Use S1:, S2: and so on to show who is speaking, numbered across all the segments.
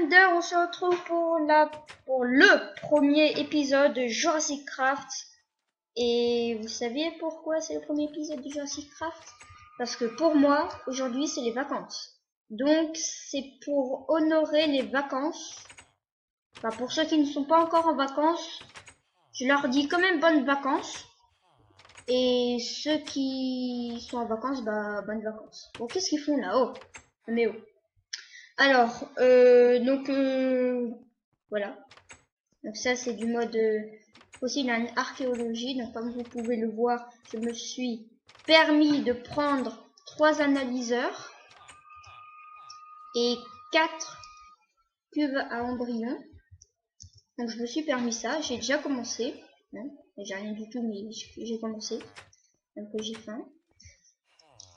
S1: Thunder, on se retrouve pour le premier épisode de Jurassic Craft. Et vous savez pourquoi c'est le premier épisode de Jurassic Craft? Parce que pour moi, aujourd'hui, c'est les vacances. Donc, c'est pour honorer les vacances. Enfin, pour ceux qui ne sont pas encore en vacances, je leur dis quand même bonnes vacances. Et ceux qui sont en vacances, bah, bonnes vacances. Bon, qu'est-ce qu'ils font là? Oh, mais oh. Alors, voilà. Donc ça, c'est du mode fossile en archéologie. Donc comme vous pouvez le voir, je me suis permis de prendre 3 analyseurs et 4 cuves à embryons. Donc je me suis permis ça. J'ai déjà commencé. J'ai rien du tout, mais j'ai commencé. Donc j'ai faim.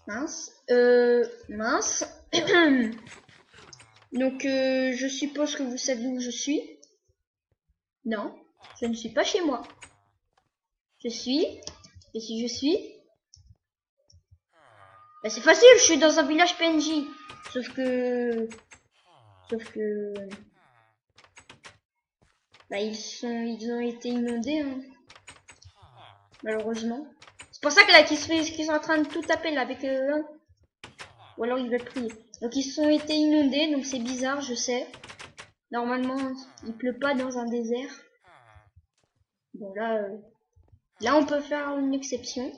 S1: Mince. Mince. Donc je suppose que vous savez où je suis. Non, je ne suis pas chez moi. Et si je suis... Bah, c'est facile, je suis dans un village PNJ. Sauf que... Bah, ils ont été inondés, hein. Malheureusement. C'est pour ça que là, qu'ils sont en train de tout taper, là, avec ou alors ils veulent prier. Donc, ils ont été inondés, donc c'est bizarre, je sais. Normalement, il pleut pas dans un désert. Bon, là, on peut faire une exception.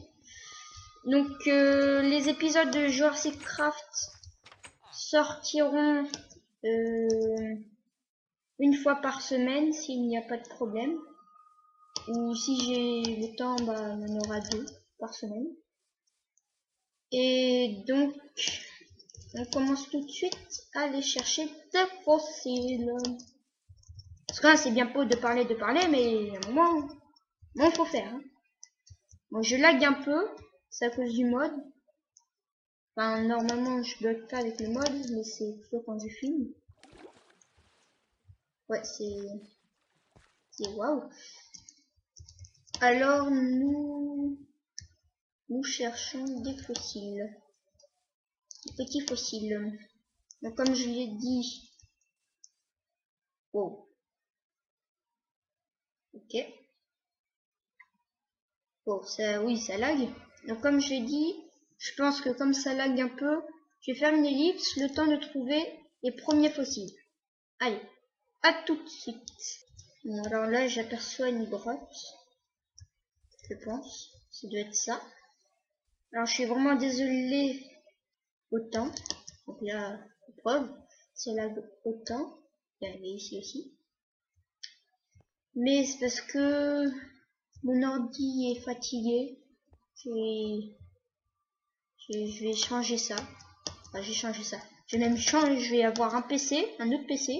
S1: Donc, les épisodes de Jurassic Craft sortiront une fois par semaine s'il n'y a pas de problème. Ou si j'ai le temps, bah, on en aura 2 par semaine. Et donc, on commence tout de suite à aller chercher des fossiles. Parce que là, c'est bien beau de parler, mais à un moment, il faut faire. Hein. Bon, je lag un peu, c'est à cause du mode. Enfin, normalement, je bloque pas avec le mode, mais c'est plutôt quand je filme. Ouais, c'est waouh. Alors, nous cherchons des fossiles. Des petits fossiles. Donc, comme je l'ai dit... Oh. Ok. Oh, ça, oui, ça lag. Donc, comme je l'ai dit, je pense que comme ça lag un peu, je vais faire une ellipse, le temps de trouver les premiers fossiles. Allez, à tout de suite. Bon, alors là, j'aperçois une grotte. Je pense. Ça doit être ça. Alors, je suis vraiment désolé autant. Donc là, preuve, c'est lag autant. Il y avait ici aussi. Mais c'est parce que mon ordi est fatigué. Je vais changer ça. Enfin, je vais changer ça. Je vais même changer. Je vais avoir un PC, un autre PC.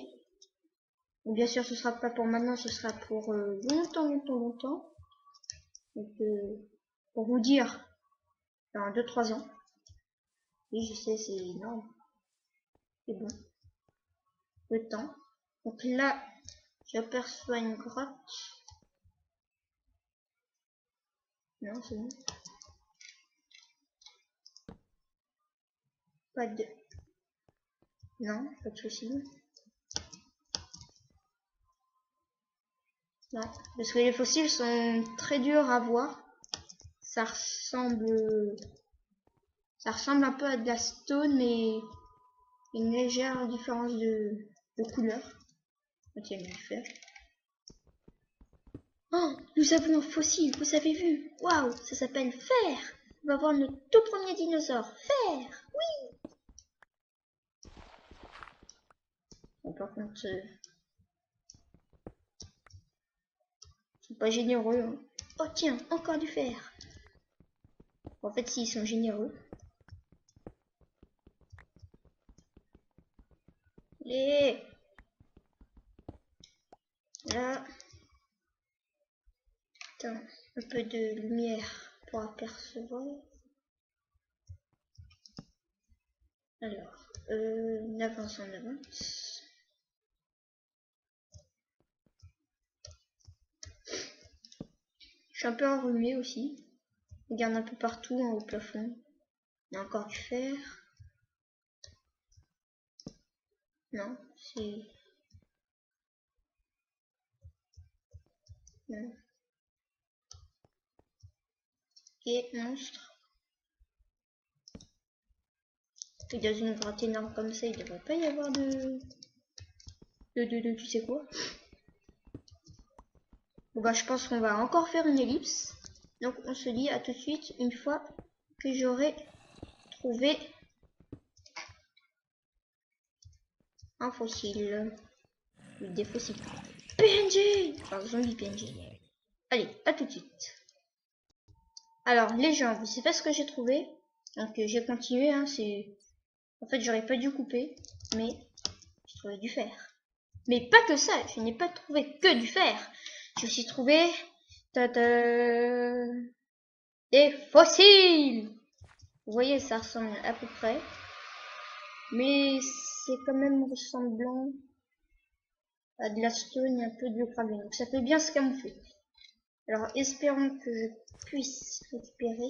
S1: Donc, bien sûr, ce sera pas pour maintenant, ce sera pour longtemps. Donc, pour vous dire, dans 2-3 ans. Oui, je sais, c'est énorme. C'est bon. Le temps. Donc là, j'aperçois une grotte. Non, c'est bon. Pas de... Non, pas de soucis. Non, parce que les fossiles sont très durs à voir. Ça ressemble un peu à de la stone, mais une légère différence de couleur. Ok, mais faire. Oh, nous avons un fossile, vous avez vu? Waouh, ça s'appelle fer. On va voir notre tout premier dinosaure. Fer, oui. Bon, par contre, c'est pas généreux. Hein. Oh tiens, encore du fer. En fait, s'ils sont généreux. Et là, attends, un peu de lumière pour apercevoir. Alors, on avance. Je suis un peu enrhumé aussi. Regarde un peu partout en haut plafond. Il y a encore du fer. Non, c'est... Non. Ok, monstre. Et dans une grotte énorme comme ça, il devrait pas y avoir de tu sais quoi. Bon bah je pense qu'on va encore faire une ellipse. Donc on se dit à tout de suite une fois que j'aurai trouvé un fossile. Des fossiles. PNG. Enfin zombie PNG. Allez, à tout de suite. Alors les gens, vous savez pas ce que j'ai trouvé. Donc j'ai continué, hein, c'est... En fait j'aurais pas dû couper, mais j'ai trouvé du fer. Mais pas que ça, je n'ai pas trouvé que du fer. J'ai aussi trouvé des fossiles. Vous voyez, ça ressemble à peu près. Mais c'est quand même ressemblant à de la stone et un peu de gravier. Donc ça peut bien se camoufler. Alors espérons que je puisse récupérer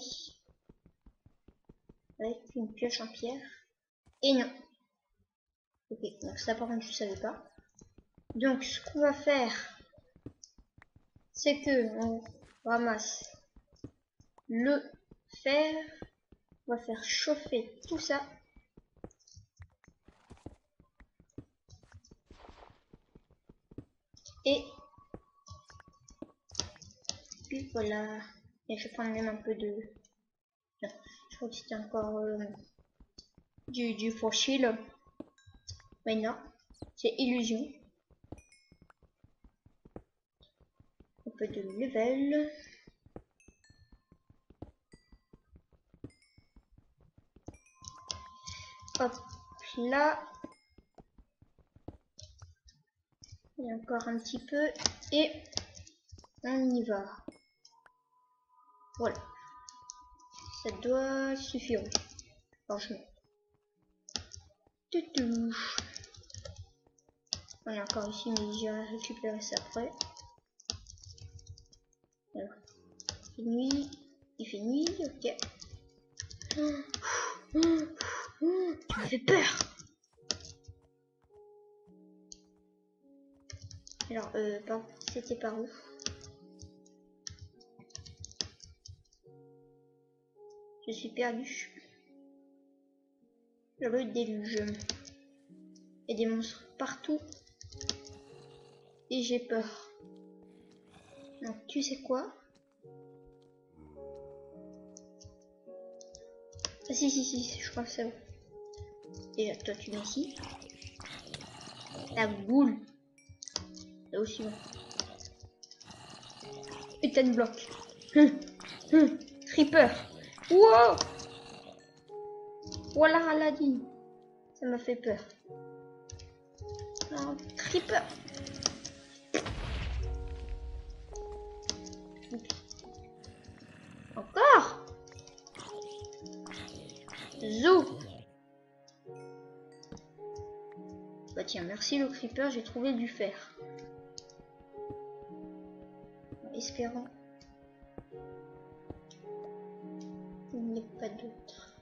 S1: avec une pioche en pierre. Et non. Ok, donc ça par contre je savais pas. Donc ce qu'on va faire, c'est que on ramasse le fer. On va faire chauffer tout ça. Et puis voilà. Et je vais prendre même un peu de... Non, je crois que c'était encore du fossile. Mais non, c'est illusion. Un peu de level. Hop là. Et encore un petit peu. Et on y va. Voilà. Ça doit suffire. Franchement. On est encore ici, mais j'irai récupérer ça après. Alors, il fait nuit. Il fait nuit, ok. Tu m'as fait peur. Alors, c'était par où? Je suis perdu. Le déluge. Il y a des monstres partout. Et j'ai peur. Donc, tu sais quoi? Ah si, je crois que c'est bon. Déjà, toi, tu viens ici. La boule. Là aussi, bon. Putain de bloc. Creeper. Wow. Voilà Aladdin. Ça m'a fait peur. Oh, creeper. Encore. Zou. Bah tiens, merci le creeper, j'ai trouvé du fer. Espérons. Il n'y a pas d'autres.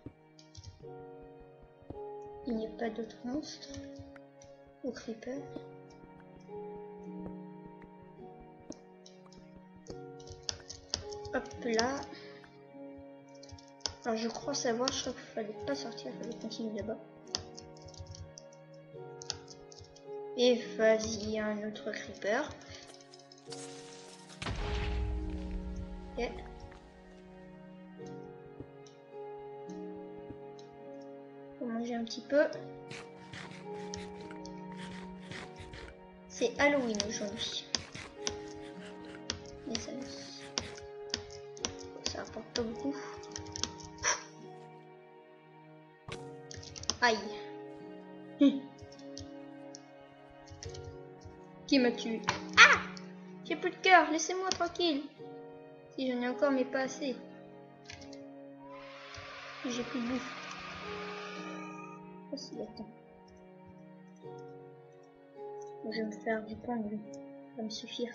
S1: Il n'y a pas d'autres monstres au creeper. Hop là. Alors je crois savoir, je crois qu'il fallait pas sortir, il fallait continuer là-bas. Et vas-y, un autre creeper. Ok. Faut manger un petit peu. C'est Halloween aujourd'hui. Mais ça rapporte pas beaucoup. Aïe. Qui m'a tué? Ah! J'ai plus de cœur, laissez-moi tranquille. Si j'en ai encore, mais pas assez. J'ai plus de bouffe. Facile, attends. Je vais me faire du pain, mais ça va me suffire.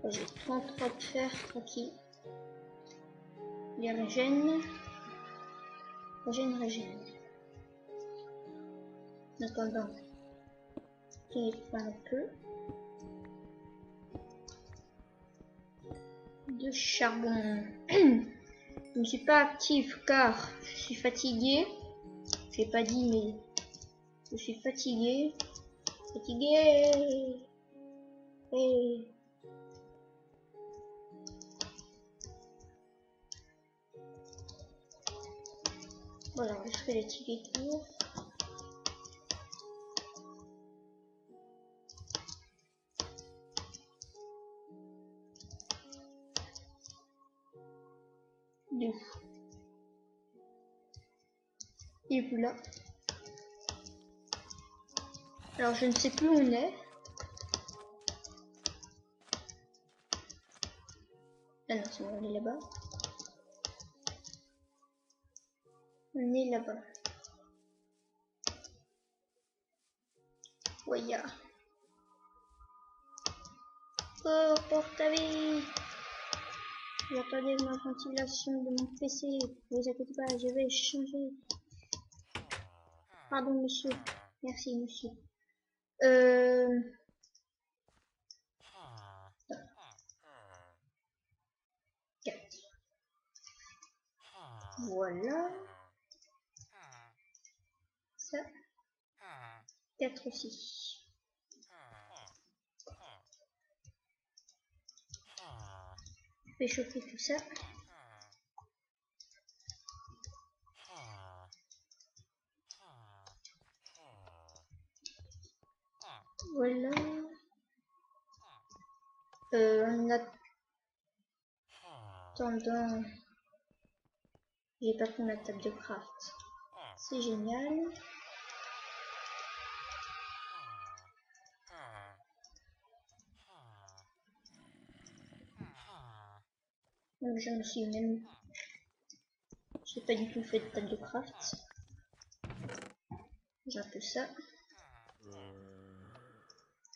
S1: J'ai 33 de fer, tranquille. Les régène. Régène. En attendant, je prends un peu de charbon. Je ne suis pas active car je suis fatiguée. Je n'ai pas dit, mais je suis fatiguée. Fatiguée. Et... voilà, je fais les petits tours. Deux. Et voilà. Alors je ne sais plus où on est. Ah non, c'est bon, on est là-bas. On est là-bas. Voya. Oh, pour ta vie. J'attendais ma ventilation de mon PC. Ne vous inquiétez pas, je vais changer. Pardon, monsieur. Merci, monsieur. Voilà. Ça. 4 aussi. Je vais chauffer tout ça. Voilà. En attendant, j'ai pas pris ma table de craft. C'est génial. Donc je me suis même... J'ai pas du tout fait de table de craft. J'ai un peu ça.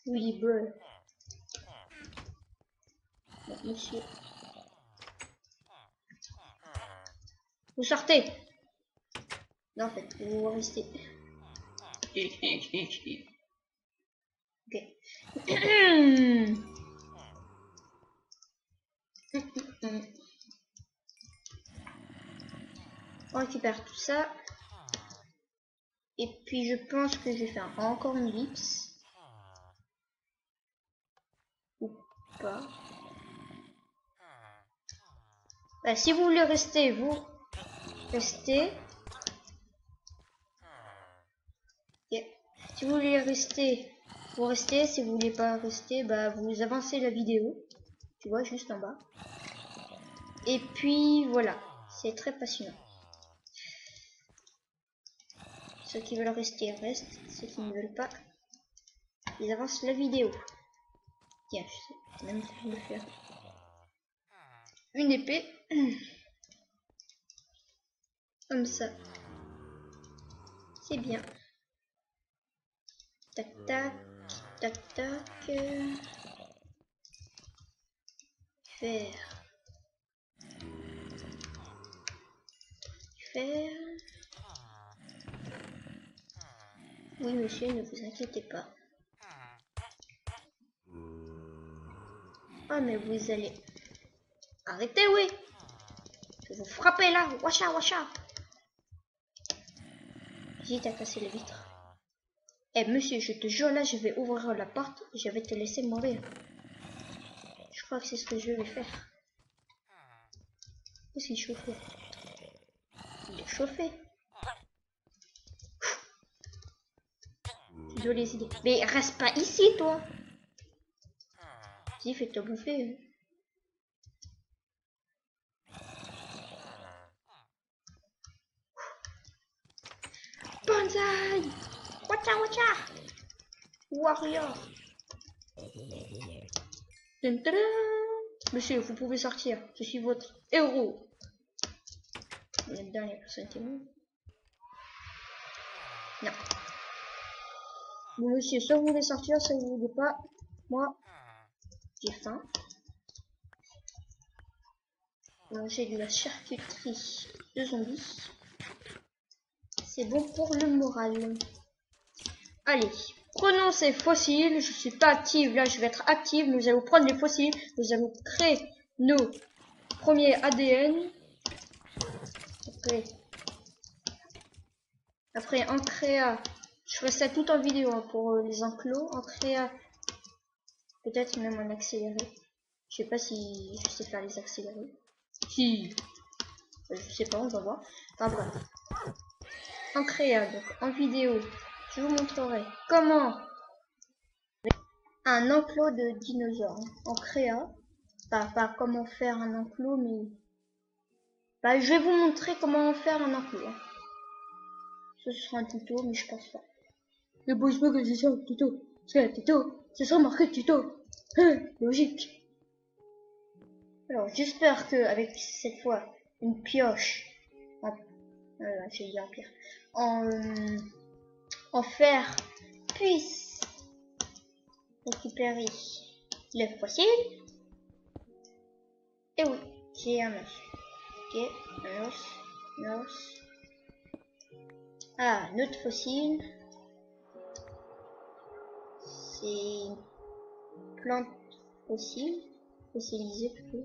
S1: Oui, bro. Bon, monsieur. Vous sortez. Non, en fait, vous restez. Ok. On récupère tout ça. Et puis je pense que je vais faire encore une ellipse. Ou pas. Bah, si vous voulez rester, vous restez. Okay. Si vous voulez rester, vous restez. Si vous voulez pas rester, bah vous avancez la vidéo. Tu vois, juste en bas. Et puis voilà, c'est très passionnant. Ceux qui veulent rester restent, ceux qui ne veulent pas, ils avancent la vidéo. Tiens, je sais même plus le faire. Une épée. Comme ça. C'est bien. Tac tac. Tac tac. Faire. Faire. Oui monsieur, ne vous inquiétez pas. Ah mais vous allez... Arrêtez, oui. Je vais vous frapper là. Wacha, wacha. J'hésite à casser les vitres. Eh monsieur, je te jure là, je vais ouvrir la porte et je vais te laisser mourir. Je crois que c'est ce que je vais faire. Qu'est-ce qu'il est chauffé? Il est chauffé. Tu dois les idées. Mais reste pas ici, toi. Vas-y, fais-toi bouffer. Banzai! Wacha, wacha! Warrior! Monsieur, vous pouvez sortir. Je suis votre héros. La dernière personne qui est morte. Non. Bon, monsieur, soit vous voulez sortir, soit vous voulez pas. Moi, j'ai faim. J'ai de la charcuterie de zombies. C'est bon pour le moral. Allez, prenons ces fossiles. Je suis pas active, là je vais être active. Nous allons prendre les fossiles. Nous allons créer nos premiers ADN. Après en créa, je ferai ça tout en vidéo hein, pour les enclos. En créa, peut-être même en accéléré. Je sais pas si je sais faire les accélérés. Si, je sais pas, on va voir. Enfin bref. En créa, donc en vidéo, je vous montrerai comment un enclos de dinosaures en créa. Pas comment faire un enclos, mais je vais vous montrer comment faire un enclos. Ce sera un tuto, mais je pense pas. Ne bouge pas que c'est ça, tuto. C'est un tuto. C'est ça marqué tuto. Logique. Alors, j'espère que avec cette fois une pioche, j'ai dit en pire, en fer puisse récupérer le fossile. Et oui, j'ai un os. Ok, un os, un os. Ah, notre fossile. C'est une plante fossile, fossilisée plutôt.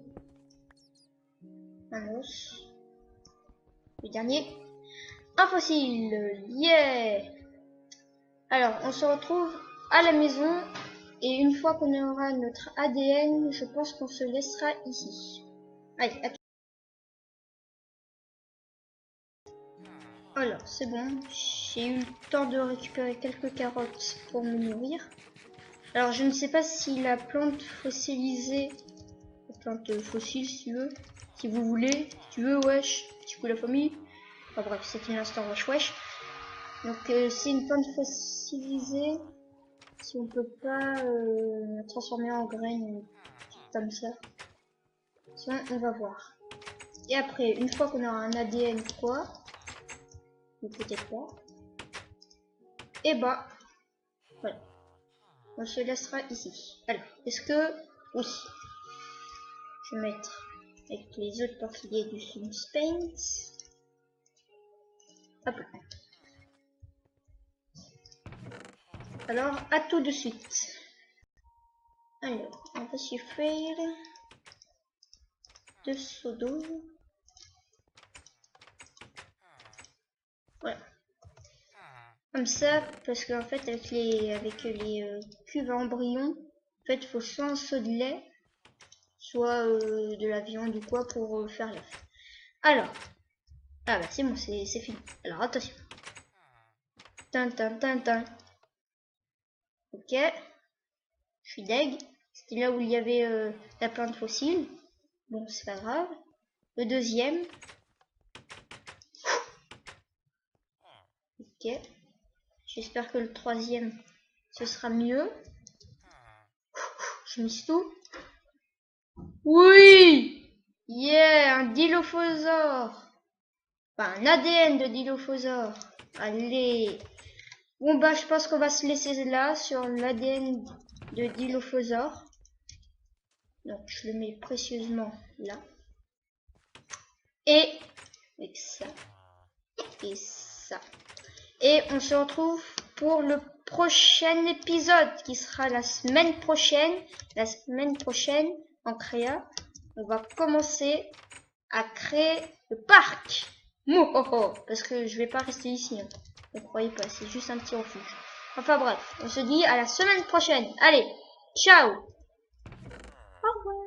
S1: Un os. Le dernier. Un fossile. Yeah! Alors, on se retrouve à la maison. Et une fois qu'on aura notre ADN, je pense qu'on se laissera ici. Allez, à... Alors, c'est bon. J'ai eu le temps de récupérer quelques carottes pour me nourrir. Alors, je ne sais pas si la plante fossilisée... La plante fossile, si tu veux. Si vous voulez. Si tu veux, wesh. Petit coup la famille. Enfin bref, c'était l'instant wesh wesh. Donc, c'est une plante fossilisée. Si on peut pas la transformer en graine comme ça. Sinon, on va voir. Et après, une fois qu'on aura un ADN quoi, ou peut-être pas, et bah, voilà. On se laissera ici. Alors, est-ce que... Oui. Je vais mettre avec les autres pour qu'il y ait du suspense. Hop là. Alors, à tout de suite. Alors, on va suffire de seaux d'eau. Voilà. Comme ça, parce qu'en fait, avec les cuves à embryons, en fait, il faut soit un seau de lait, soit de la viande ou quoi pour faire l'œuf. Alors, ah bah c'est bon, c'est fini. Alors attention. Tin. Ok. Je suis deg. C'était là où il y avait la plante fossile. Bon, c'est pas grave. Le deuxième. Ok. J'espère que le troisième, ce sera mieux. Je mise tout. Oui! Yeah! Un dilophosaure. Enfin, un ADN de dilophosaure. Allez. Bon bah je pense qu'on va se laisser là sur l'ADN de dilophosaure. Donc je le mets précieusement là. Et avec ça. Et ça. Et on se retrouve pour le prochain épisode qui sera la semaine prochaine. La semaine prochaine en créa. On va commencer à créer le parc. Mouhoho, parce que je vais pas rester ici. Hein. Ne croyez pas, c'est juste un petit refuge. Enfin bref, on se dit à la semaine prochaine. Allez, ciao. Au revoir.